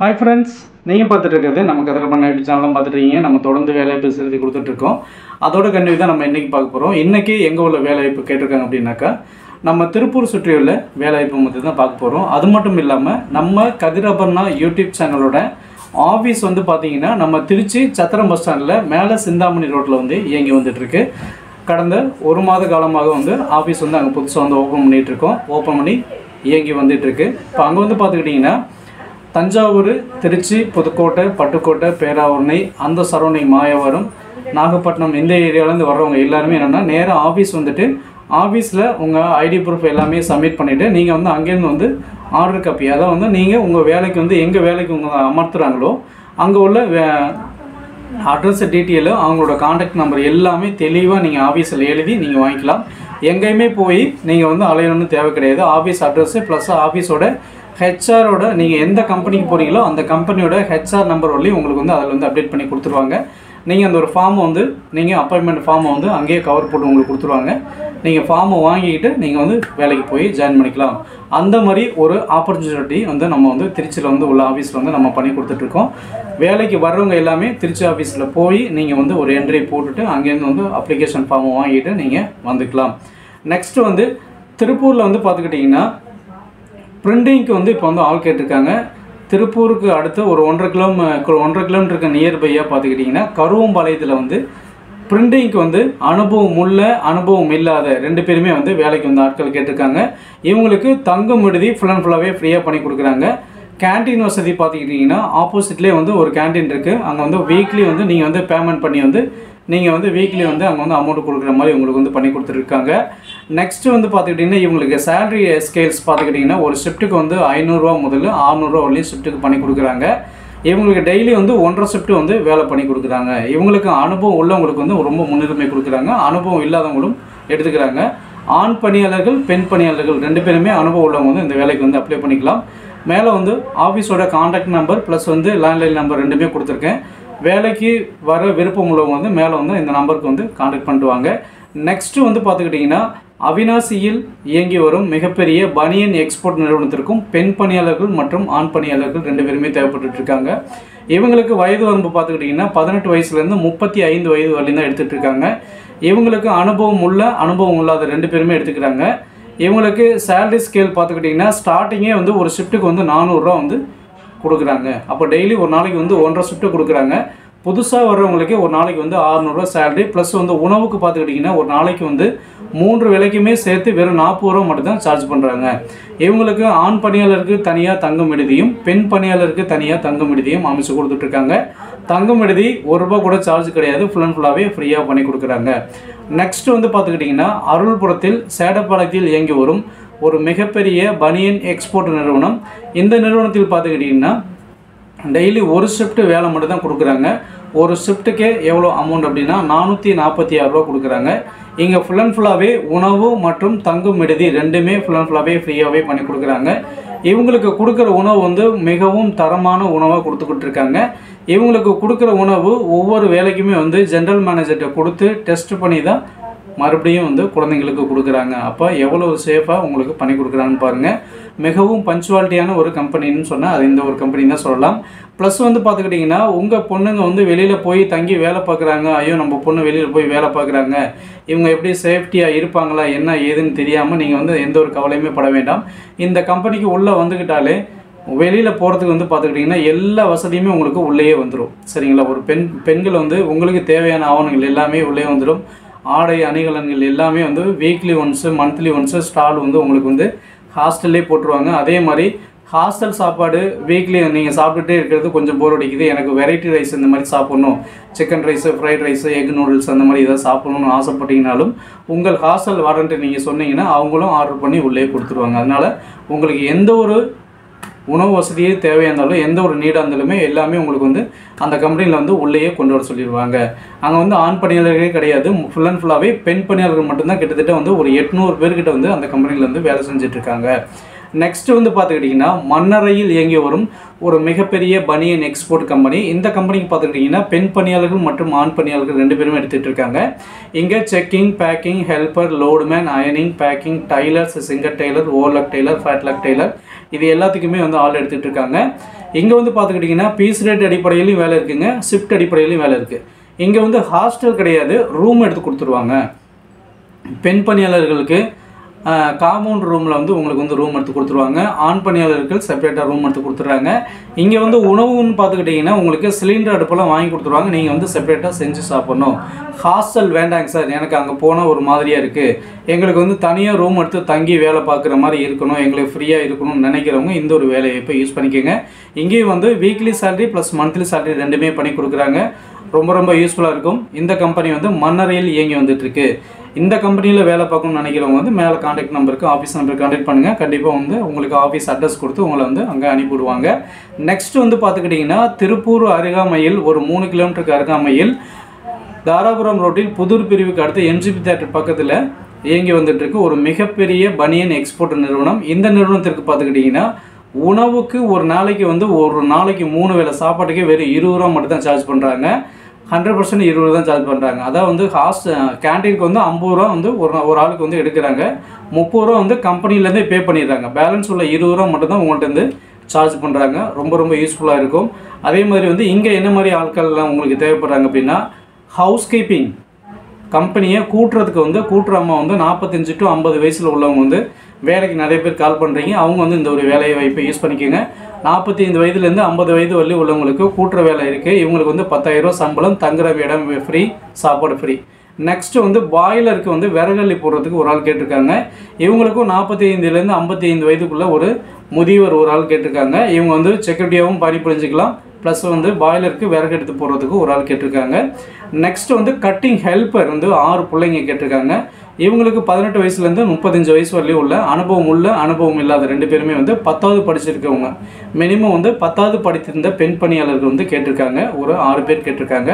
Hi friends, நீங்கள் பார்த்துட்டு இருக்கிறது நம்ம கதர் பண்ண சேனலும் பார்த்துட்டீங்க. நம்ம தொடர்ந்து வேலைவாய்ப்பு செய்து கொடுத்துட்டு இருக்கோம். அதோட கண்டிப்பாக தான் நம்ம இன்னைக்கு பார்க்க போறோம். இன்னைக்கு எங்க உள்ள வேலைவாய்ப்பு கேட்டிருக்காங்க அப்படினாக்கா நம்ம திருப்பூர் சுற்றியுள்ள வேலைவாய்ப்பு பத்தி தான் பார்க்க போறோம். அது மட்டும் இல்லாம நம்ம கதிரபர்ணா யூடியூப் சேனலோட ஆபீஸ் வந்து பாத்தீங்கன்னா நம்ம திருச்சி சத்திரம் பஸ் ஸ்டாண்ட்ல மேல சிந்தாமணி ரோட்ல வந்து இயங்கி வந்துட்டு இருக்கு. கடந்த ஒரு மாத காலமாக வந்து ஆபீஸ் வந்து அங்க புதுசா வந்து ஓபன் பண்ணிட்டு இருக்கோம். ஓபன் பண்ணி இயங்கி வந்துட்டு இருக்கு. இப்போ அங்க வந்து பாத்துக்கிட்டீங்கன்னா தஞ்சாவூர், திருச்சி, புதுக்கோட்டை, பட்டுக்கோட்டை, பேராவூரணி, அந்த சரௌண்டிங் மாயவரம், நாகப்பட்டினம் இந்த ஏரியாவிலேருந்து வர்றவங்க எல்லாருமே என்னென்னா நேராக ஆஃபீஸ் வந்துட்டு ஆஃபீஸில் உங்கள் ஐடி ப்ரூஃப் எல்லாமே சப்மிட் பண்ணிவிட்டு நீங்கள் வந்து அங்கேருந்து வந்து ஆர்டர் காப்பி அதாவது வந்து நீங்கள் உங்கள் வேலைக்கு வந்து எங்கே வேலைக்கு உங்கள் அமர்த்துகிறாங்களோ அங்கே உள்ள அட்ரஸ் டீட்டெயிலு அவங்களோட காண்டாக்ட் நம்பர் எல்லாமே தெளிவாக நீங்கள் ஆஃபீஸில் எழுதி நீங்கள் வாங்கிக்கலாம். எங்கேயுமே போய் நீங்கள் வந்து அலையணும்னு தேவை கிடையாது. ஆஃபீஸ் அட்ரஸ்ஸு ப்ளஸ் ஆஃபீஸோட ஹெச்ஆரோட நீங்கள் எந்த கம்பெனிக்கு போகிறீங்களோ அந்த கம்பெனியோட ஹெச்ஆர் நம்பர் வரலையும் உங்களுக்கு வந்து அதில் வந்து அப்டேட் பண்ணி கொடுத்துருவாங்க. நீங்கள் அந்த ஒரு ஃபார்மை வந்து நீங்கள் அப்பாயின்மெண்ட் ஃபார்மை வந்து அங்கேயே கவர் போட்டு உங்களுக்கு கொடுத்துருவாங்க. நீங்கள் ஃபார்மை வாங்கிக்கிட்டு நீங்கள் வந்து வேலைக்கு போய் ஜாயின் பண்ணிக்கலாம். அந்த மாதிரி ஒரு ஆப்பர்ச்சுனிட்டி வந்து நம்ம வந்து திருச்சியில் வந்து உள்ள ஆஃபீஸில் வந்து நம்ம பண்ணி கொடுத்துட்ருக்கோம். வேலைக்கு வர்றவங்க எல்லாமே திருச்சி ஆஃபீஸில் போய் நீங்கள் வந்து ஒரு என்ட்ரி போட்டுட்டு அங்கேருந்து வந்து அப்ளிகேஷன் ஃபார்மை வாங்கிட்டு நீங்கள் வந்துக்கலாம். நெக்ஸ்ட்டு வந்து திருப்பூரில் வந்து பார்த்துக்கிட்டிங்கன்னா பிரிண்டிங்க்கு வந்து இப்போ வந்து ஆள் கேட்டிருக்காங்க. திருப்பூருக்கு அடுத்து ஒரு 1.5 கிலோமீட்டருக்கு நியர்பையாக பார்த்துக்கிட்டிங்கன்னா கருவம்பாளையத்தில் வந்து பிரிண்டிங்க்கு வந்து அனுபவம் உள்ள அனுபவம் இல்லாத 2 பேருமே வந்து வேலைக்கு வந்து ஆட்கள் கேட்டிருக்காங்க. இவங்களுக்கு தங்கும் விடுதி ஃபுல் அண்ட் ஃபுல்லாகவே ஃப்ரீயாக பண்ணி கொடுக்குறாங்க. கேன்டீன் வசதி பார்த்துக்கிட்டிங்கன்னா ஆப்போசிட்லேயே வந்து ஒரு கேன்டீன் இருக்குது. அங்கே வந்து வீக்லி வந்து நீங்கள் வந்து பேமெண்ட் பண்ணி வந்து நீங்கள் வந்து வீக்லி வந்து அங்கே வந்து அமௌண்ட் கொடுக்குற மாதிரி உங்களுக்கு வந்து பண்ணி கொடுத்துருக்காங்க. நெக்ஸ்ட்டு வந்து பார்த்துக்கிட்டிங்கன்னா இவங்களுக்கு சேலரி ஸ்கேல்ஸ் பார்த்துக்கிட்டிங்கன்னா ஒரு ஷிஃப்ட்டுக்கு வந்து 500 ரூபா முதல்ல 600 ரூபா வரலையும் ஷிஃப்ட்டுக்கு பண்ணி கொடுக்குறாங்க. இவங்களுக்கு டெய்லி வந்து 1.5 ஷிஃப்ட் வந்து வேலை பண்ணி கொடுக்குறாங்க. இவங்களுக்கு அனுபவம் உள்ளவங்களுக்கு வந்து ரொம்ப முன்னுரிமை கொடுக்குறாங்க. அனுபவம் இல்லாதவங்களும் எடுத்துக்கிறாங்க. ஆண் பணியாளர்கள், பெண் பணியாளர்கள் 2 பேருமே அனுபவம் உள்ளவங்க வந்து இந்த வேலைக்கு வந்து அப்ளை பண்ணிக்கலாம். மேலே வந்து ஆஃபீஸோட காண்டாக்ட் நம்பர் ப்ளஸ் வந்து லேண்ட்லைன் நம்பர் 2மே கொடுத்துருக்கேன். வேலைக்கு வர விருப்பம் உள்ளவங்க வந்து மேலே வந்து இந்த நம்பருக்கு வந்து காண்டாக்ட் பண்ணிட்டு வாங்க. நெக்ஸ்ட்டு வந்து பார்த்துக்கிட்டிங்கன்னா அவினாசியில் இயங்கி வரும் மிகப்பெரிய பனியன் எக்ஸ்போர்ட் நிறுவனத்திற்கும் பெண் பணியாளர்கள் மற்றும் ஆண் பணியாளர்கள் 2 பேருமே தேவைப்பட்டு இருக்காங்க. இவங்களுக்கு வயது வரம்பு பார்த்துக்கிட்டிங்கன்னா 18 வயசுலேருந்து 35 வயது வரலையும் தான் எடுத்துகிட்டு இருக்காங்க. இவங்களுக்கு அனுபவம் உள்ள அனுபவம் இல்லாத 2 பேருமே எடுத்துக்கிறாங்க. இவங்களுக்கு சேலரி ஸ்கேல் பார்த்துக்கிட்டிங்கன்னா ஸ்டார்டிங்கே வந்து ஒரு ஷிஃப்ட்டுக்கு வந்து 400 ரூபா வந்து கொடுக்குறாங்க. அப்போ டெய்லி ஒரு நாளைக்கு வந்து 1.5 ஷிஃப்ட்டு கொடுக்குறாங்க. புதுசாக வர்றவங்களுக்கு ஒரு நாளைக்கு வந்து 600 ரூபா சேலரி ப்ளஸ் வந்து உணவுக்கு பார்த்துக்கிட்டிங்கன்னா ஒரு நாளைக்கு வந்து 3 வேளைக்குமே சேர்த்து வெறும் 40 ரூபா மட்டும் தான் சார்ஜ் பண்ணுறாங்க. இவங்களுக்கு ஆண் பணியாளருக்கு தனியாக தங்கும் விடுதியும் பெண் பணியாளருக்கு தனியாக தங்கும் விடுதியும் அமைச்சு கொடுத்துட்ருக்காங்க. தங்கும் விடுதி 1 ரூபா கூட சார்ஜ் கிடையாது. ஃபுல் அண்ட் ஃபுல்லாகவே ஃப்ரீயாக பண்ணி கொடுக்குறாங்க. நெக்ஸ்ட் வந்து பார்த்துக்கிட்டிங்கன்னா அருள்புரத்தில் சேடப்பாளையத்தில் இயங்கி வரும் ஒரு மிகப்பெரிய பனியன் எக்ஸ்போர்ட் நிறுவனம். இந்த நிறுவனத்தில் பார்த்துக்கிட்டிங்கன்னா டெய்லி ஒரு ஷிஃப்ட் வேலை மட்டும் தான் கொடுக்குறாங்க. ஒரு ஷிஃப்ட்டுக்கே எவ்வளோ அமௌண்ட் அப்படின்னா 446 ரூபா கொடுக்குறாங்க. இங்கே ஃபுல் அண்ட் ஃபுல்லாகவே உணவு மற்றும் தங்கும் விடுதி 2மே ஃபுல் அண்ட் ஃபுல்லாகவே ஃப்ரீயாகவே பண்ணி கொடுக்குறாங்க. இவங்களுக்கு கொடுக்குற உணவு வந்து மிகவும் தரமான உணவாக கொடுத்துக்கிட்டு இருக்காங்க. இவங்களுக்கு கொடுக்குற உணவு ஒவ்வொரு வேலைக்குமே வந்து ஜென்ரல் மேனேஜர்கிட்ட கொடுத்து டெஸ்ட் பண்ணி தான் மறுபடியும் வந்து குழந்தைங்களுக்கு கொடுக்குறாங்க. அப்போ எவ்வளோ சேஃபாக உங்களுக்கு பண்ணி கொடுக்குறாங்கன்னு பாருங்கள். மிகவும் பஞ்சுவாலிட்டியான ஒரு கம்பெனின்னு சொன்னால் அது இந்த ஒரு கம்பெனி தான் சொல்லலாம். ப்ளஸ் வந்து பார்த்துக்கிட்டிங்கன்னா உங்கள் பொண்ணுங்க வந்து வெளியில் போய் தங்கி வேலை பார்க்குறாங்க. ஐயோ நம்ம பொண்ணு வெளியில் போய் வேலை பார்க்குறாங்க, இவங்க எப்படி சேஃப்டியாக இருப்பாங்களா என்ன ஏதுன்னு தெரியாமல் நீங்கள் வந்து எந்த ஒரு கவலையுமே பட வேண்டாம். இந்த கம்பெனிக்கு உள்ளே வந்துக்கிட்டாலே வெளியில் போகிறதுக்கு வந்து பார்த்துக்கிட்டிங்கன்னா எல்லா வசதியுமே உங்களுக்கு உள்ளேயே வந்துடும். சரிங்களா? ஒரு பெண்கள் வந்து உங்களுக்கு தேவையான ஆவணங்கள் எல்லாமே உள்ளே வந்துடும். ஆடை அணிகலன்கள் எல்லாமே வந்து weekly once monthly once stall வந்து உங்களுக்கு வந்து ஹாஸ்டல்லே போட்டுருவாங்க. அதே மாதிரி ஹாஸ்டல் சாப்பாடு வீக்லி நீங்கள் சாப்பிட்டுட்டே இருக்கிறது கொஞ்சம் போர் அடிக்குது, எனக்கு வெரைட்டி ரைஸ் இந்த மாதிரி சாப்பிட்ணும், chicken rice, fried rice, egg noodles அந்த மாதிரி எதாவது சாப்பிட்ணுன்னு ஆசைப்பட்டீங்கனாலும் உங்கள் ஹாஸ்டல் வாரண்ட்டு நீங்கள் சொன்னீங்கன்னா அவங்களும் ஆர்டர் பண்ணி உள்ளே கொடுத்துருவாங்க. அதனால் உங்களுக்கு எந்த ஒரு உணவு வசதியே தேவையாக இருந்தாலும் எந்த ஒரு நீடாக இருந்தாலுமே எல்லாமே உங்களுக்கு வந்து அந்த கம்பெனியில் வந்து உள்ளேயே கொண்டு வர சொல்லிடுவாங்க. அங்கே வந்து ஆண் பணியாளர்களே கிடையாது. ஃபுல் அண்ட் ஃபுல்லாகவே பெண் பணியாளர்கள் மட்டும்தான். கிட்டத்தட்ட வந்து ஒரு 800 பேர்கிட்ட வந்து அந்த கம்பெனியில் வந்து வேலை செஞ்சிட்ருக்காங்க. நெக்ஸ்ட் வந்து பார்த்துக்கிட்டிங்கன்னா மன்னரையில் இயங்கி வரும் ஒரு மிகப்பெரிய பனியன் எக்ஸ்போர்ட் கம்பெனி. இந்த கம்பெனிக்கு பார்த்துக்கிட்டிங்கன்னா பெண் பணியாளர்கள் மற்றும் ஆண் பணியாளர்கள் 2 பேருமே எடுத்துகிட்டு இருக்காங்க. இங்கே செக்கிங், பேக்கிங், ஹெல்ப்பர், லோடுமேன், அயனிங், packing, tailors, Singer tailor, overlock tailor, flatlock tailor இது எல்லாத்துக்குமே வந்து ஆள் எடுத்துகிட்டு இருக்காங்க. இங்கே வந்து பார்த்துக்கிட்டிங்கன்னா பீஸ் ரேட் அடிப்படையிலையும் வேலை இருக்குங்க, ஷிஃப்ட் அடிப்படையிலையும் வேலை இருக்குது. இங்கே வந்து ஹாஸ்டல் கிடையாது, ரூம் எடுத்து கொடுத்துருவாங்க. பெண் பணியாளர்களுக்கு காம்பவுண்ட் ரூமில் வந்து உங்களுக்கு வந்து ரூம் எடுத்து கொடுத்துருவாங்க. ஆண் பணியாளர்கள் செப்பரேட்டாக ரூம் எடுத்து கொடுத்துட்றாங்க. இங்கே வந்து உணவுன்னு பார்த்துக்கிட்டிங்கன்னா உங்களுக்கு சிலிண்டர் அடுப்பெல்லாம் வாங்கி கொடுத்துருவாங்க. நீங்கள் வந்து செப்பரேட்டாக செஞ்சு சாப்பிட்ணும். ஹாஸ்டல் வேண்டாங்க சார், எனக்கு அங்கே போனால் ஒரு மாதிரியாக இருக்குது, எங்களுக்கு வந்து தனியாக ரூம் எடுத்து தங்கி வேலை பார்க்குற மாதிரி இருக்கணும், எங்களுக்கு ஃப்ரீயாக இருக்கணும்னு நினைக்கிறவங்க இந்த ஒரு வேலையை இப்போ யூஸ் பண்ணிக்கோங்க. இங்கேயும் வந்து weekly salary plus monthly salary ரெண்டுமே பண்ணி கொடுக்குறாங்க. ரொம்ப யூஸ்ஃபுல்லாக இருக்கும். இந்த கம்பெனி வந்து மன்னரையில் இயங்கி வந்துட்டுருக்கு. இந்த கம்பெனியில் வேலை பார்க்கணும்னு நினைக்கிறவங்க வந்து மேலே கான்டாக்ட் நம்பருக்கு ஆஃபீஸ் நம்பருக்கு கான்டாக்ட் பண்ணுங்கள். கண்டிப்பாக வந்து உங்களுக்கு ஆஃபீஸ் அட்ரஸ் கொடுத்து உங்களை வந்து அங்கே அனுப்பிவிடுவாங்க. நெக்ஸ்ட் வந்து பார்த்துக்கிட்டிங்கன்னா திருப்பூர் அருகாமையில் ஒரு 3 கிலோமீட்டருக்கு அருகாமையில் தாராபுரம் ரோட்டில் புதூர் பிரிவுக்கு அடுத்து என்ஜிபி தியேட்டர் பக்கத்தில் இயங்கி வந்துட்டுருக்கு ஒரு மிகப்பெரிய பனியன் எக்ஸ்போர்ட் நிறுவனம். இந்த நிறுவனத்திற்கு பார்த்துக்கிட்டிங்கன்னா உணவுக்கு ஒரு நாளைக்கு வந்து ஒரு நாளைக்கு 3 வேளை சாப்பாட்டுக்கே வெறும் 20 ரூபா மட்டும் தான் சார்ஜ் பண்ணுறாங்க. 100% 20 தான் சார்ஜ் பண்ணுறாங்க. அதாவது வந்து கேன்டீனுக்கு வந்து 50 ரூபா வந்து ஒரு ஆளுக்கு வந்து எடுக்கிறாங்க. 30 ரூபா வந்து கம்பெனிலேருந்தே பே பண்ணிடுறாங்க. பேலன்ஸ் உள்ள 20 ரூபா மட்டும் தான் உங்கள்கிட்ட வந்து சார்ஜ் பண்ணுறாங்க. ரொம்ப யூஸ்ஃபுல்லாக இருக்கும். அதே மாதிரி வந்து இங்கே என்ன மாதிரி ஆட்கள்லாம் உங்களுக்கு தேவைப்படுறாங்க அப்படின்னா ஹவுஸ் கீப்பிங் கம்பெனியை கூட்டுறதுக்கு வந்து கூட்டுறம்மா வந்து 45 to 50 வயசில் உள்ளவங்க வந்து வேலைக்கு நிறைய பேர் கால் பண்ணுறீங்க. அவங்க வந்து இந்த ஒரு வேலையை வாய்ப்பை யூஸ் பண்ணிக்கோங்க. 45 வயதுலேருந்து 50 வயது வரலி உள்ளவங்களுக்கு கூட்டுற வேலை இருக்குது. இவங்களுக்கு வந்து 10,000 ரூபா சம்பளம், தங்குற இடம் ஃப்ரீ, சாப்பாடு ஃப்ரீ. நெக்ஸ்ட்டு வந்து பாய்லருக்கு வந்து விறகல்லி போடுறதுக்கு ஒரு ஆள் கேட்டிருக்காங்க. இவங்களுக்கும் 45லேருந்து 55 வயதுக்குள்ளே ஒரு முதியவர் ஒரு ஆள் கேட்டிருக்காங்க. இவங்க வந்து செக்யூரிட்டியாகவும் பணிபுரிஞ்சிக்கலாம். ப்ளஸ் வந்து பாய்லருக்கு விறகு எடுத்து போடுறதுக்கு ஒரு ஆள் கேட்டிருக்காங்க. நெக்ஸ்ட் வந்து கட்டிங் ஹெல்ப்பர் வந்து 6 பிள்ளைங்க கேட்டிருக்காங்க. இவங்களுக்கு 18 வயசுலேருந்து 35 வயசு வரலையும் உள்ள அனுபவம் இல்லாத 2 பேருமே வந்து 10வது படிச்சிருக்கவங்க. மினிமம் வந்து 10வது படித்திருந்த பெண் பணியாளர்கள் வந்து கேட்டிருக்காங்க. ஒரு 6 பேர் கேட்டிருக்காங்க.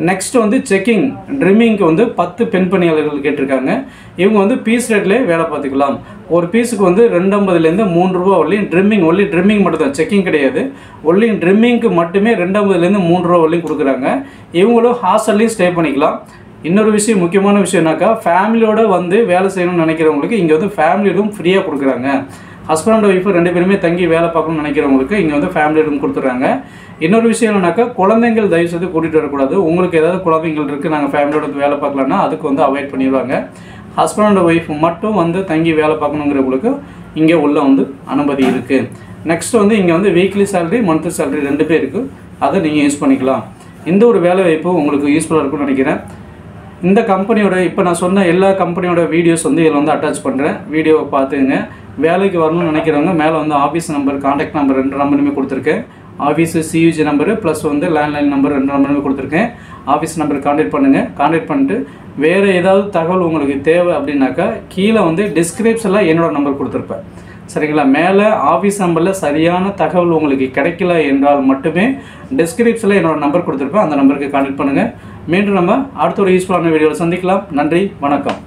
நெக்ஸ்ட் வந்து செக்கிங் ட்ரிம்மிங்க்கு வந்து 10 பெண் பணியாளர்கள் கேட்டிருக்காங்க. இவங்க வந்து பீஸ் ரேட்லேயே வேலை பார்த்துக்கலாம். ஒரு பீஸுக்கு வந்து 250லேருந்து 3 ரூபா வரலையும் ட்ரிம்மிங், ஒன்லி ட்ரிம்மிங் மட்டும் தான், செக்கிங் கிடையாது. ஒன்லி ட்ரிம்மிங்க்கு மட்டுமே 250லேருந்து 3 ரூபா வரலையும் கொடுக்குறாங்க. இவங்களும் ஹாஸ்டல்லையும் ஸ்டே பண்ணிக்கலாம். இன்னொரு விஷயம், முக்கியமான விஷயம்னாக்கா ஃபேமிலியோடு வந்து வேலை செய்யணும்னு நினைக்கிறவங்களுக்கு இங்கே வந்து ஃபேமிலி ரூம் ஃப்ரீயாக கொடுக்குறாங்க. ஹஸ்பண்ட் அண்ட் ஒய்ஃபு 2 பேருமே தங்கி வேலை பார்க்கணும்னு நினைக்கிறவங்களுக்கு இங்கே வந்து ஃபேமிலி ரூம் கொடுத்துட்றாங்க. இன்னொரு விஷயம் என்னன்னாக்கா குழந்தைங்கள் தயவு செய்து கூட்டிகிட்டு வரக்கூடாது. உங்களுக்கு ஏதாவது குழந்தைங்கள் இருக்குது, நாங்கள் ஃபேமிலியோட வேலை பார்க்கலான்னா அதுக்கு வந்து அவாய்ட் பண்ணிடுவாங்க. ஹஸ்பண்ட் அண்ட் ஒய்ஃப் மட்டும் வந்து தங்கி வேலை பார்க்கணுங்கிறவங்களுக்கு இங்கே உள்ள வந்து அனுமதி இருக்குது. நெக்ஸ்ட் வந்து இங்கே வந்து வீக்லி சேலரி, மந்த்லி சேலரி 2 பேருக்கு அதை நீங்கள் யூஸ் பண்ணிக்கலாம். இந்த ஒரு வேலை வாய்ப்பு உங்களுக்கு யூஸ்ஃபுல்லாக இருக்கும்னு நினைக்கிறேன். இந்த கம்பெனியோட இப்போ நான் சொன்ன எல்லா கம்பெனியோட வீடியோஸ் வந்து இதில் வந்து அட்டாச் பண்ணுறேன். வீடியோவை பார்த்துங்க. வேலைக்கு வரணும்னு நினைக்கிறவங்க மேலே வந்து ஆஃபீஸ் நம்பர், கான்டாக்ட் நம்பர் 2 நம்பருமே கொடுத்துருக்கேன். ஆஃபீஸு சியூஜி நம்பரு ப்ளஸ் வந்து லேண்ட்லைன் நம்பர் 2 நம்பருமே கொடுத்துருக்கேன். ஆஃபீஸ் நம்பர் கான்டாக்ட் பண்ணுங்கள். கான்டாக்ட் பண்ணிட்டு வேறு ஏதாவது தகவல் உங்களுக்கு தேவை அப்படின்னாக்கா கீழே வந்து டிஸ்கிரிப்ஷனில் என்னோடய நம்பர் கொடுத்துருப்பேன். சரிங்களா? மேலே ஆஃபீஸ் நம்பரில் சரியான தகவல் உங்களுக்கு கிடைக்கல என்றால் மட்டுமே டிஸ்கிரிப்ஷனில் என்னோடய நம்பர் கொடுத்துருப்பேன். அந்த நம்பருக்கு கான்டாக்ட் பண்ணுங்கள். மீண்டும் நம்ம அடுத்த ஒரு யூஸ்ஃபுல்லான வீடியோவில் சந்திக்கலாம். நன்றி, வணக்கம்.